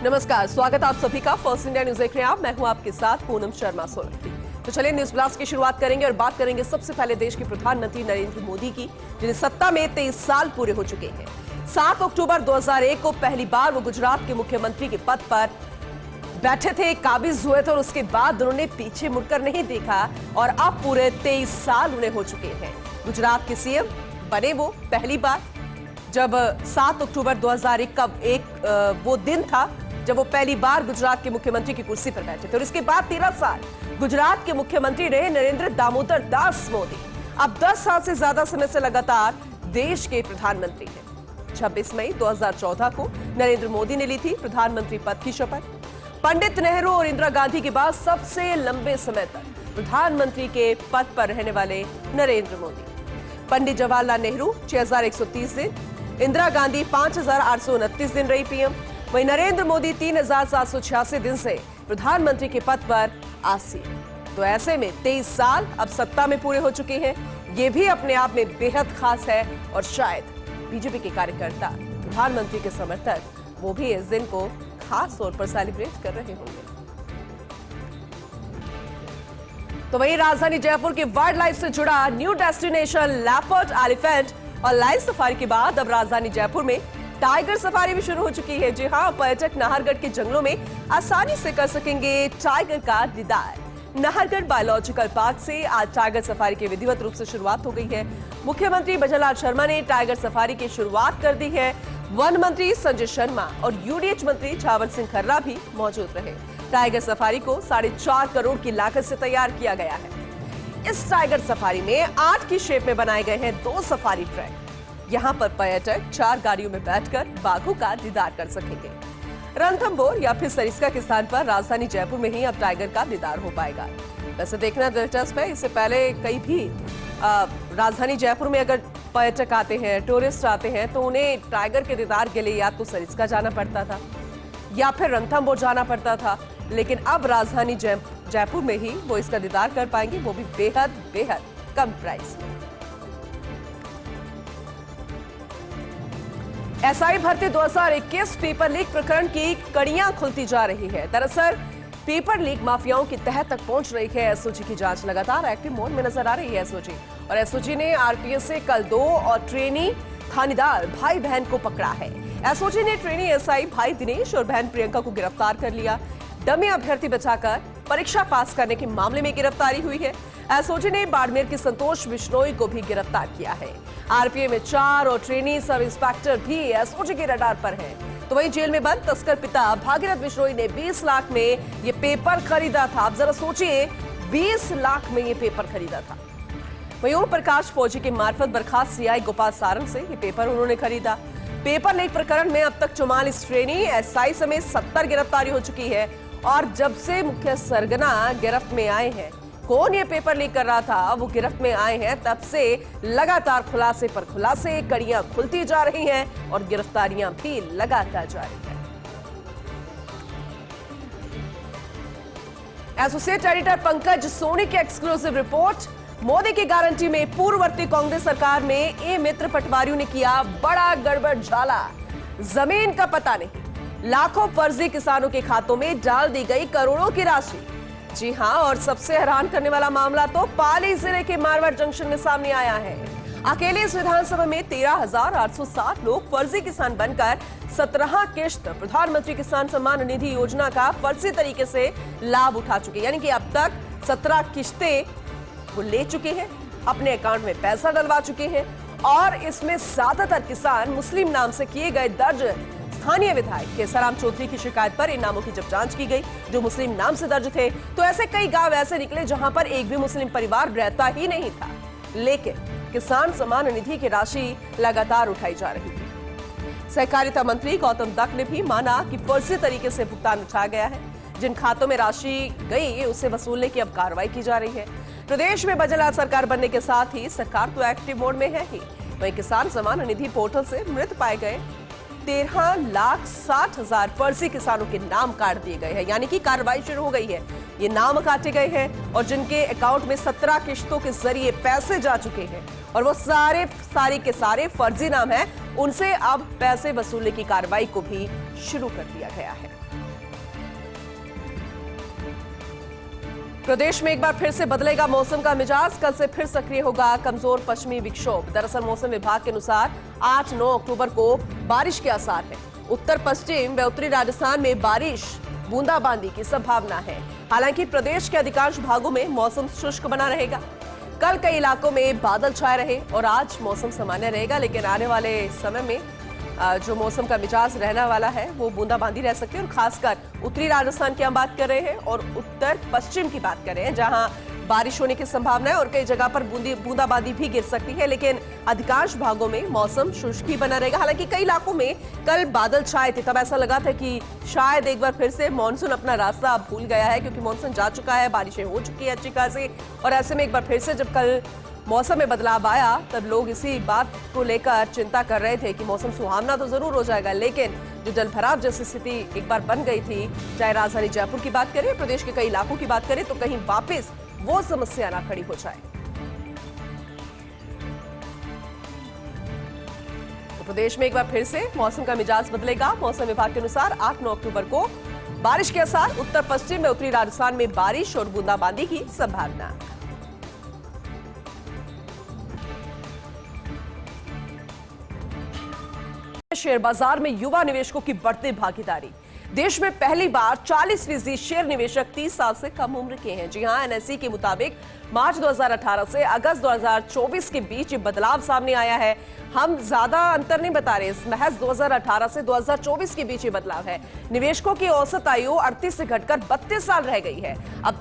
नमस्कार, स्वागत आप सभी का फर्स्ट इंडिया न्यूज देख रहे हैं आप। मैं हूं आपके साथ पूनम शर्मा सोलंकी। तो चलिए न्यूज ब्लास्ट की शुरुआत करेंगे और बात करेंगे सबसे पहले देश के प्रधानमंत्री नरेंद्र मोदी की, जिन्हें सत्ता में 23 साल पूरे हो चुके हैं। 7 अक्टूबर 2001 को पहली बार वो गुजरात के मुख्यमंत्री के पद पर बैठे थे, काबिज हुए थे और उसके बाद उन्होंने पीछे मुड़कर नहीं देखा और अब पूरे 23 साल उन्हें हो चुके हैं। गुजरात के सीएम बने वो पहली बार जब 7 अक्टूबर 2001 का वो दिन था जब वो पहली बार गुजरात के मुख्यमंत्री की कुर्सी पर बैठे थे और इसके बाद 13 साल गुजरात के मुख्यमंत्री रहे नरेंद्र दामोदर दास मोदी। अब 10 साल से ज्यादा समय से लगातार देश के प्रधानमंत्री हैं। 26 मई 2014 को नरेंद्र मोदी ने ली थी प्रधानमंत्री पद की शपथ। पंडित नेहरू और इंदिरा गांधी के बाद सबसे लंबे समय तक प्रधानमंत्री के पद पर रहने वाले नरेंद्र मोदी। पंडित जवाहरलाल नेहरू 6130 दिन, इंदिरा गांधी 5829 दिन रही पीएम, वहीं नरेंद्र मोदी 3786 दिन से प्रधानमंत्री के पद पर आसीन। तो ऐसे में 23 साल अब सत्ता में पूरे हो चुके हैं। ये भी अपने आप में बेहद खास है और शायद बीजेपी के कार्यकर्ता, प्रधानमंत्री के समर्थक, वो भी इस दिन को खास तौर पर सेलिब्रेट कर रहे होंगे। तो वहीं राजधानी जयपुर के वाइल्ड लाइफ से जुड़ा न्यू डेस्टिनेशन लेपर्ड, एलिफेंट और लाइव सफारी के बाद अब राजधानी जयपुर में टाइगर सफारी भी शुरू हो चुकी है। जी हां, पर्यटक नाहरगढ़ के जंगलों में आसानी से कर सकेंगे टाइगर का दीदार। नाहरगढ़ बायोलॉजिकल पार्क से आज टाइगर सफारी की विधिवत रूप से शुरुआत हो गई है। मुख्यमंत्री भजनलाल शर्मा ने टाइगर सफारी की शुरुआत कर दी है। वन मंत्री संजय शर्मा और यूडीएच मंत्री छावर सिंह खर्रा भी मौजूद रहे। टाइगर सफारी को 4.5 करोड़ की लागत से तैयार किया गया है। इस टाइगर सफारी में 8 की शेप में बनाए गए हैं 2 सफारी ट्रैक। यहाँ पर पर्यटक 4 गाड़ियों में बैठकर बाघों का दीदार कर सकेंगे। रणथंभौर या फिर सरिस्का के स्थान पर राजधानी जयपुर में ही अब टाइगर का दीदार हो पाएगा। वैसे देखना दिलचस्प है, इससे पहले कई भी राजधानी जयपुर में अगर पर्यटक आते हैं, टूरिस्ट आते हैं, तो उन्हें टाइगर के दीदार के लिए या तो सरिस्का जाना पड़ता था या फिर रणथंभौर जाना पड़ता था, लेकिन अब राजधानी जयपुर में ही वो इसका दीदार कर पाएंगे, वो भी बेहद कम प्राइस में। एसआई भर्ती 2021 पेपर लीक प्रकरण की कड़ियां खुलती जा रही है। दरअसल पेपर लीक माफियाओं की तह तक पहुंच रही है। एसओजी की जांच लगातार एक्टिव मोड में नजर आ रही है। एसओजी और एसओजी ने आरपीएस से कल 2 और ट्रेनी थानेदार भाई बहन को पकड़ा है। एसओजी ने ट्रेनी एसआई भाई दिनेश और बहन प्रियंका को गिरफ्तार कर लिया। डमी अभ्यर्थी बचाकर परीक्षा पास करने के मामले में गिरफ्तारी हुई है। एसओजी ने बाड़मेर के संतोष बिश्नोई को भी गिरफ्तार किया है। आरपीए में 4 और ट्रेनी सब इंस्पेक्टर भी एसओजी के रडार पर हैं। तो वहीं जेल में बंद तस्कर पिता भागीरथ बिश्नोई ने 20 लाख में ये पेपर खरीदा था। आप जरा सोचिए, 20 लाख में ये पेपर खरीदा था। वहीं ओम प्रकाश फौजी के मार्फत बर्खास्त सीआई गोपाल सारंग से ये पेपर उन्होंने खरीदा। पेपर लीक प्रकरण में अब तक 44 ट्रेनी एसआई समेत 70 गिरफ्तारी हो चुकी है। और जब से मुख्य सरगना गिरफ्त में आए हैं, कौन ये पेपर लीक कर रहा था, वो गिरफ्त में आए हैं, तब से लगातार खुलासे पर खुलासे, कड़ियां खुलती जा रही हैं और गिरफ्तारियां भी लगातार जारी हैं। एसोसिएट एडिटर पंकज सोनी की एक्सक्लूसिव रिपोर्ट। मोदी की गारंटी में पूर्ववर्ती कांग्रेस सरकार में ए मित्र पटवारियों ने किया बड़ा गड़बड़ झाला। जमीन का पता नहीं, लाखों फर्जी किसानों के खातों में डाल दी गई करोड़ों की राशि। जी हां, और सबसे हैरान करने वाला मामला तो पाली जिले के मारवाड़ जंक्शन में सामने आया है। अकेले इस विधानसभा में 13,860 लोग फर्जी किसान बनकर 17 किश्त प्रधानमंत्री किसान सम्मान निधि योजना का फर्जी तरीके से लाभ उठा चुके, यानी कि अब तक 17 किश्तें वो ले चुके हैं, अपने अकाउंट में पैसा डलवा चुके हैं। और इसमें ज्यादातर किसान मुस्लिम नाम से किए गए दर्ज स्थानीय विधायक केसराम चौधरी की शिकायत पर इन नामों की जब जांच की गई जो मुस्लिम नाम से दर्ज थे, तो ऐसे कई गांव ऐसे निकले जहां पर एक भी मुस्लिम परिवार रहता ही नहीं था, लेकिन किसान सम्मान निधि की राशि लगातार उठाई जा रही थी। सहकारिता मंत्री गौतम दत्त ने भी माना कि फर्जी तरीके से भुगतान उठाया गया है। जिन खातों में राशि गई उसे वसूलने की अब कार्रवाई की जा रही है। प्रदेश में भजनलाल सरकार बनने के साथ ही सरकार तो एक्टिव मोड में है ही, वहीं किसान सम्मान निधि पोर्टल से मृत पाए गए 13,60,000 फर्जी किसानों के नाम काट दिए गए हैं, यानी कि कार्रवाई शुरू हो गई है। ये नाम काटे गए हैं और जिनके अकाउंट में 17 किश्तों के जरिए पैसे जा चुके हैं और वो सारे के सारे फर्जी नाम हैं, उनसे अब पैसे वसूलने की कार्रवाई को भी शुरू कर दिया गया है। प्रदेश में एक बार फिर से बदलेगा मौसम का मिजाज। कल से फिर सक्रिय होगा कमजोर पश्चिमी विक्षोभ। दरअसल मौसम विभाग के अनुसार 8-9 अक्टूबर को बारिश के आसार है। उत्तर पश्चिम व उत्तरी राजस्थान में बारिश बूंदाबांदी की संभावना है। हालांकि प्रदेश के अधिकांश भागों में मौसम शुष्क बना रहेगा। कल कई इलाकों में बादल छाए रहे और आज मौसम सामान्य रहेगा, लेकिन आने वाले समय में जो मौसम का मिजाज रहने वाला है वो बूंदाबांदी रह सकती है। और खासकर उत्तरी राजस्थान की हम बात कर रहे हैं और उत्तर पश्चिम की बात कर रहे हैं, जहां बारिश होने की संभावना है और कई जगह पर बूंदाबांदी भी गिर सकती है, लेकिन अधिकांश भागों में मौसम शुष्क ही बना रहेगा। हालांकि कई इलाकों में कल बादल छाए थे, तब ऐसा लगा था कि शायद एक बार फिर से मानसून अपना रास्ता भूल गया है, क्योंकि मानसून जा चुका है, बारिशें हो चुकी है अच्छी खासी। और ऐसे में एक बार फिर से जब कल मौसम में बदलाव आया, तब लोग इसी बात को लेकर चिंता कर रहे थे कि मौसम सुहावना तो जरूर हो जाएगा, लेकिन जो जलभराव जैसी स्थिति एक बार बन गई थी, चाहे राजधानी जयपुर की बात करें, प्रदेश के कई इलाकों की बात करें, तो कहीं वापस वो समस्या ना खड़ी हो जाए। तो प्रदेश में एक बार फिर से मौसम का मिजाज बदलेगा। मौसम विभाग के अनुसार 8-9 अक्टूबर को बारिश के आसार। उत्तर पश्चिम में उत्तरी राजस्थान में बारिश और बूंदाबांदी की संभावना। शेयर बाजार में युवा निवेशकों की बढ़ती भागीदारी। देश में पहली बार 40% शेयर निवेशक 30 साल से कम उम्र के हैं। जी हां, एनएसई के मुताबिक मार्च 2018 से अगस्त 2024 के बीच ये बदलाव सामने आया है। हम ज्यादा अंतर नहीं बता रहे, महज 2018 से 2024 के बीच ये बदलाव है। निवेशकों की औसत आयु 38 से घटकर 32 साल रह गई है। अब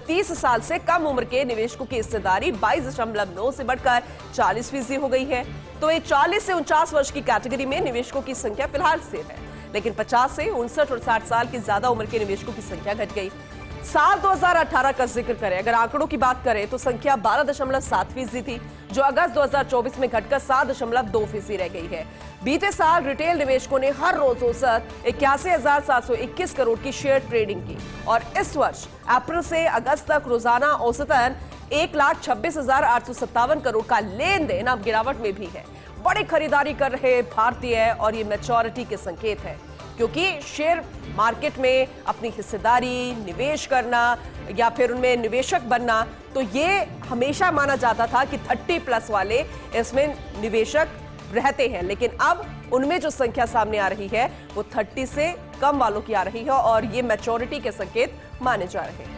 30 साल से कम उम्र के निवेशकों की हिस्सेदारी 22.9 से बढ़कर 40% हो गई है। तो ये 40 से 49 वर्ष की कैटेगरी में निवेशकों की संख्या फिलहाल स्थिर है, लेकिन 50 से 59 और 60 साल की ज्यादा उम्र के निवेशकों की संख्या घट गई। साल 2018 का जिक्र करें, अगर आंकड़ों की बात करें तो संख्या 12.7% थी, जो अगस्त 2024 में घटकर 7.2% रह गई है। बीते साल रिटेल निवेशकों ने हर रोज औसत 81,721 करोड़ की शेयर ट्रेडिंग की और इस वर्ष अप्रैल से अगस्त तक रोजाना औसतन 1,26,857 करोड़ का लेन देन अब गिरावट में भी है। बड़ी खरीदारी कर रहे भारतीय और ये मैच्योरिटी के संकेत है, क्योंकि शेयर मार्केट में अपनी हिस्सेदारी निवेश करना या फिर उनमें निवेशक बनना, तो ये हमेशा माना जाता था कि 30+ वाले इसमें निवेशक रहते हैं, लेकिन अब उनमें जो संख्या सामने आ रही है वो 30 से कम वालों की आ रही है और ये मैच्योरिटी के संकेत माने जा रहे हैं।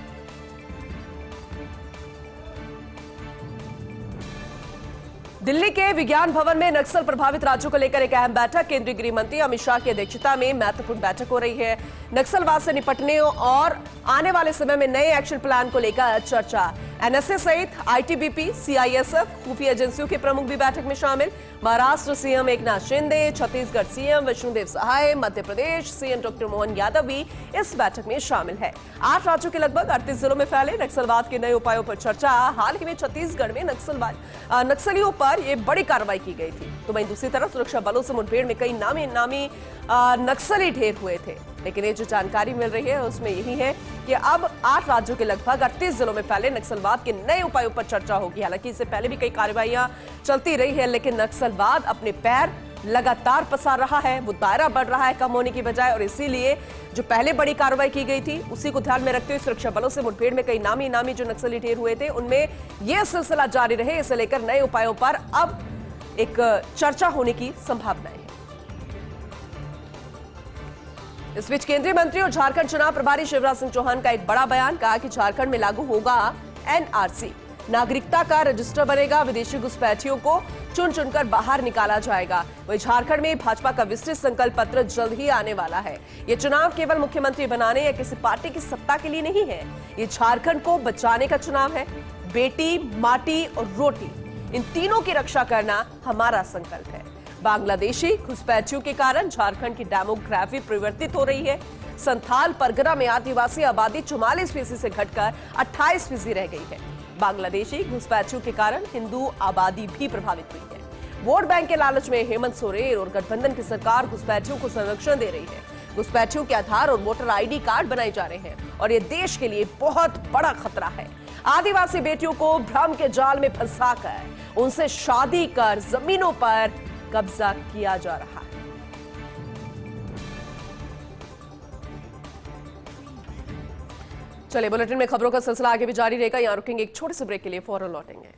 दिल्ली के विज्ञान भवन में नक्सल प्रभावित राज्यों को लेकर एक अहम बैठक। केंद्रीय गृह मंत्री अमित शाह की अध्यक्षता में महत्वपूर्ण बैठक हो रही है। नक्सलवाद से निपटने और आने वाले समय में नए एक्शन प्लान को लेकर चर्चा। एनएसए सहित आईटीबीपी, सीआईएसएफ, खुफिया एजेंसियों के प्रमुख भी बैठक में शामिल। महाराष्ट्र सीएम एकनाथ शिंदे, छत्तीसगढ़ सीएम विष्णुदेव सहाय, मध्य प्रदेश सीएम डॉक्टर मोहन यादव भी इस बैठक में शामिल है। 8 राज्यों के लगभग 38 जिलों में फैले नक्सलवाद के नए उपायों पर चर्चा। हाल ही में छत्तीसगढ़ में नक्सलियों पर यह बड़ी कार्रवाई की गई थी, तो वहीं दूसरी तरफ सुरक्षा बलों से मुठभेड़ में कई नामी नक्सली ढेर हुए थे। लेकिन ये जो जानकारी मिल रही है उसमें यही है कि अब 8 राज्यों के लगभग 38 जिलों में फैले नक्सलवाद के नए उपायों पर चर्चा होगी। हालांकि इससे पहले भी कई कार्रवाइयां चलती रही है, लेकिन नक्सलवाद अपने पैर लगातार पसार रहा है, वो दायरा बढ़ रहा है कम होने की बजाय, और इसीलिए जो पहले बड़ी कार्रवाई की गई थी उसी को ध्यान में रखते हुए सुरक्षा बलों से मुठभेड़ में कई नामी जो नक्सली ढेर हुए थे उनमें यह सिलसिला जारी रहे। इसे लेकर नए उपायों पर अब एक चर्चा होने की संभावना है। इस बीच केंद्रीय मंत्री और झारखंड चुनाव प्रभारी शिवराज सिंह चौहान का एक बड़ा बयान। कहा कि झारखंड में लागू होगा एनआरसी, नागरिकता का रजिस्टर बनेगा, विदेशी घुसपैठियों को चुन चुनकर बाहर निकाला जाएगा। वहीं झारखंड में भाजपा का विस्तृत संकल्प पत्र जल्द ही आने वाला है। ये चुनाव केवल मुख्यमंत्री बनाने या किसी पार्टी की सत्ता के लिए नहीं है, ये झारखंड को बचाने का चुनाव है। बेटी, माटी और रोटी, इन तीनों की रक्षा करना हमारा संकल्प है। बांग्लादेशी घुसपैठियों के कारण झारखंड की डेमोग्राफी परिवर्तित हो रही है। संथाल परगना में आदिवासी आबादी 44% से घटकर 28% रह गई है। बांग्लादेशी घुसपैठियों के कारण हिंदू आबादी भी प्रभावित हुई है। वोट बैंक के लालच में हेमंत सोरेन और गठबंधन की सरकार घुसपैठियों को संरक्षण दे रही है। घुसपैठियों के आधार और वोटर आईडी कार्ड बनाए जा रहे हैं और ये देश के लिए बहुत बड़ा खतरा है। आदिवासी बेटियों को भ्रम के जाल में फंसाकर उनसे शादी कर जमीनों पर कब्जा किया जा रहा है। चलिए बुलेटिन में खबरों का सिलसिला आगे भी जारी रहेगा। यहाँ रुकेंगे एक छोटे से ब्रेक के लिए, फौरन लौटेंगे।